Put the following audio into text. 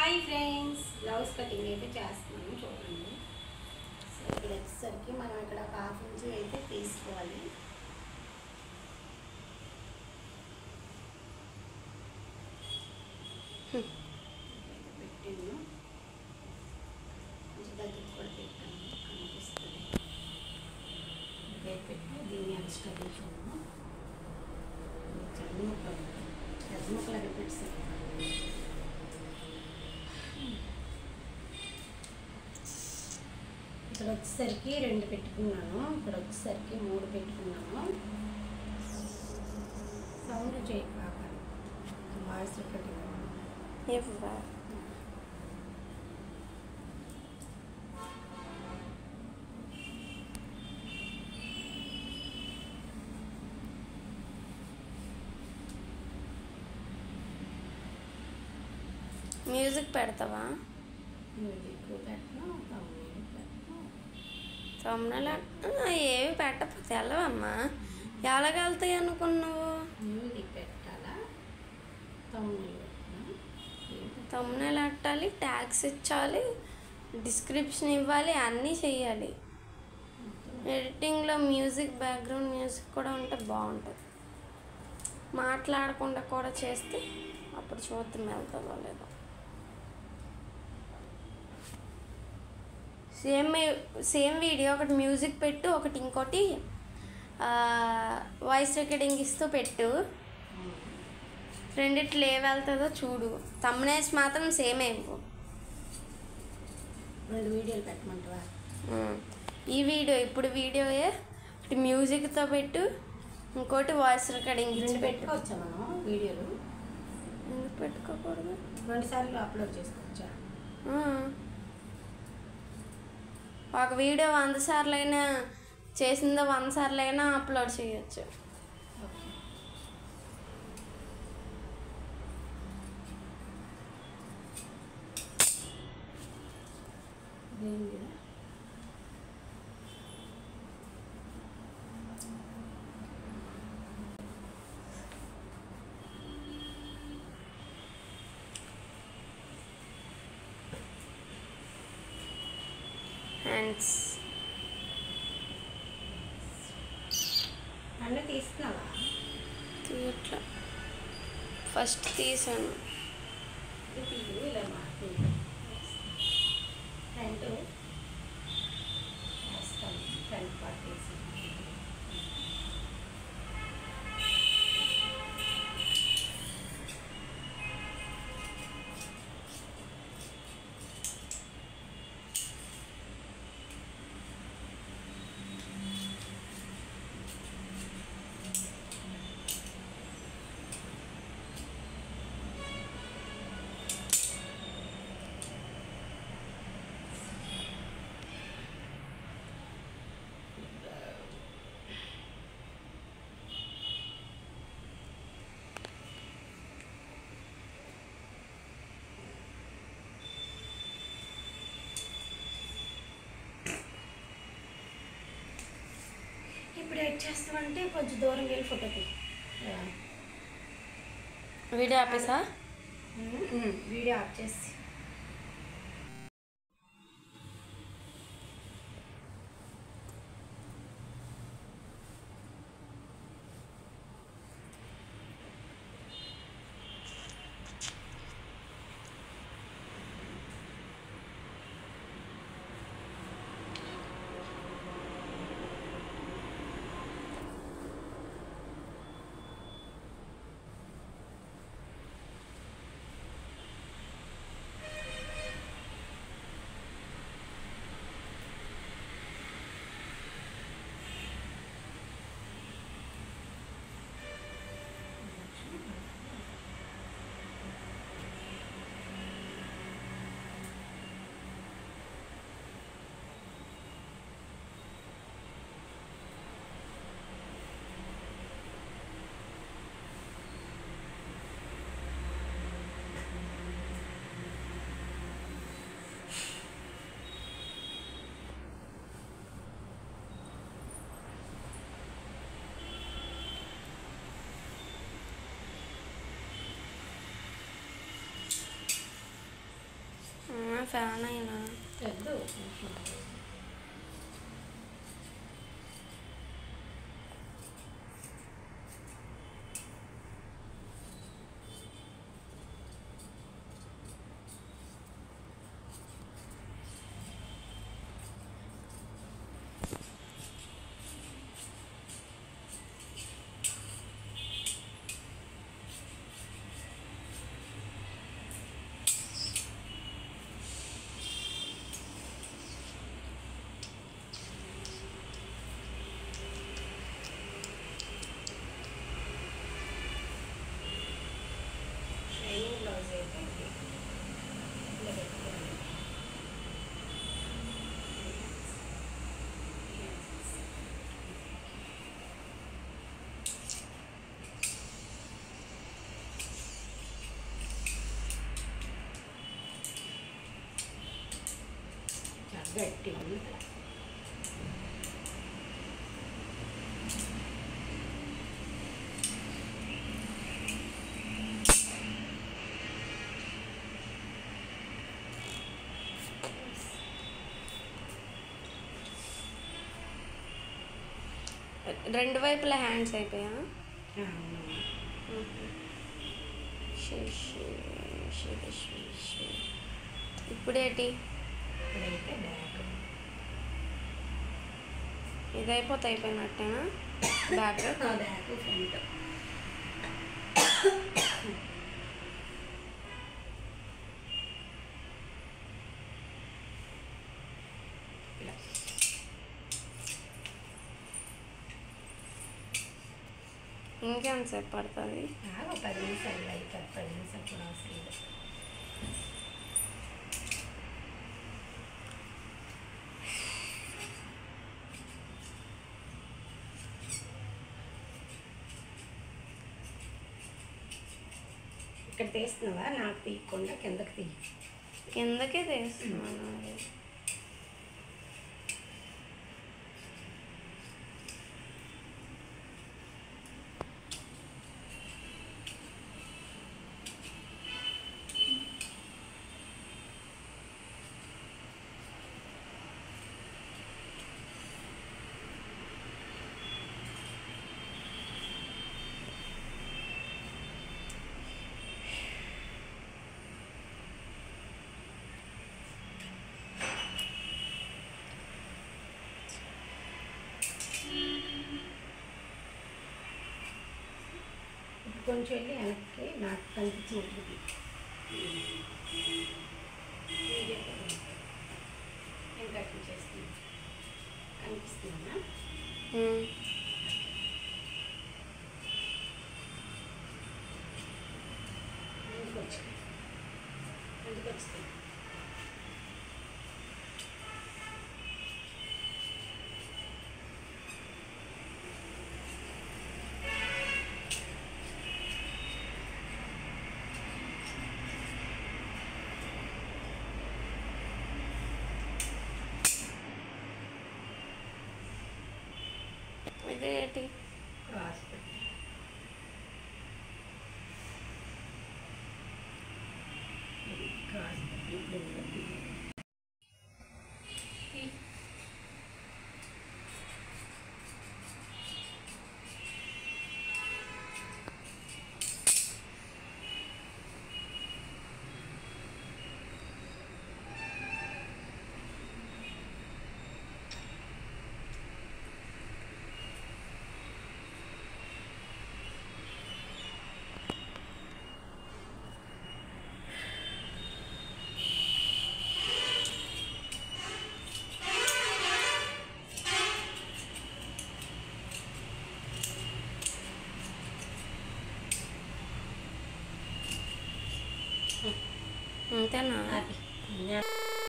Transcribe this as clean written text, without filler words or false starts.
Hi friends, blouse cutting అయితే చేస్తున్నాను చూడండి. సో ఇక్కడ వచ్చేసరికి మనం ఇక్కడ ఒక హాఫ్ ఇంచ్ అయితే తీసుకోవాలి. పెట్టాను కొంచెం దగ్గర కూడా పెట్టాను, కనిపిస్తుంది. పెట్టి దీన్ని ఎక్స్ట్రా తీసుకోము. చల్లి ముక్కలు పెద్ద ముక్కలు అవి పెట్టేసాను. ఇక్కడ వచ్చేసరికి 2 పెట్టుకున్నాను, ఇక్కడ వచ్చేసరికి 3 పెట్టుకున్నాను. సౌండ్ చేయక వాయిస్ రికార్డింగ్ మ్యూజిక్ పెడతావా? మ్యూజిక్ పెట్టను, తమ్ముళ్ళ ఏవి పెట్టకపోతే వెళ్ళవమ్మా. ఎలాగెళ్తాయి అనుకున్నావు? మ్యూజిక్ పెట్టాలా, తమ్ముళ్ళు పెట్టాలి, ట్యాగ్స్ ఇచ్చాలి, డిస్క్రిప్షన్ ఇవ్వాలి, అన్నీ చెయ్యాలి. ఎడిటింగ్లో మ్యూజిక్, బ్యాక్గ్రౌండ్ మ్యూజిక్ కూడా ఉంటే బాగుంటుంది. మాట్లాడకుండా కూడా చేస్తే అప్పుడు చూద్దాం వెళ్తుందో లేదో. సేమ్ వీడియో ఒకటి మ్యూజిక్ పెట్టు, ఒకటి ఇంకోటి వాయిస్ రికార్డింగ్ ఇస్తూ పెట్టు. రెండిట్లో ఏ వెళ్తుందో చూడు. తమ్మునేసి మాత్రం సేమే ఇవ్వు. 2 వీడియోలు పెట్టమంటావా? ఈ వీడియో ఇప్పుడు వీడియోయే ఒకటి మ్యూజిక్తో పెట్టు, ఇంకోటి వాయిస్ రికార్డింగ్ ఇచ్చి పెట్టుకోవచ్చా మనం వీడియోలు? ఎందుకు పెట్టుకోకూడదు? 2 సార్లు అప్లోడ్ చేసుకోవచ్చా? ఒక వీడియో 100 సార్లు అయినా చేసిందో 100 సార్లు అయినా అప్లోడ్ చేయొచ్చు. హ్యాండ్స్ అన్నీ తీస్తున్నావా? ఇట్లా ఫస్ట్ తీసాను. ఇలా ఫ్రంట్ వేస్తాను, ఫ్రంట్ పార్ట్ వేసి ఇప్పుడు ఎడ్ చేస్తామంటే కొంచెం దూరం వెళ్ళి ఫోటో తీ. వీడియో ఆపేసా? వీడియో ఆఫ్ చేసి ఫ్యాన్ అయినా వద్దు. బ్లౌజ్ అయితే ఇలా పెట్టుకోండి. గట్టి రెండు వైపులా హ్యాండ్స్ అయిపోయా. ఇప్పుడేటి ఇప్పుడైతే బ్యాగ్ ఇది అయిపోతే అయిపోయినట్టేనా? బ్యాక్ బ్యాగ్ ఫ్రంట్ ఇంకెంతసేపు పడుతుంది? ఒక 10 నిమిషాలు అయిపోతుంది. 10 నిమిషాలు కూడా అవసరం లేదు. ఇక్కడ తీస్తున్నావా? నాకు తీయకుండా కిందకి తీయి. కిందకే తీస్తున్నాను. కొంచెం వెళ్ళి వెనక్కి నాకు కనిపించినట్టు నేను కటింగ్ చేస్తున్నాను. కనిపిస్తుందా? ఎందుకు వచ్చింది? ఇదేంటి? క్రాస్ పెట్టి క్రాస్ పెట్టి అంతేనా?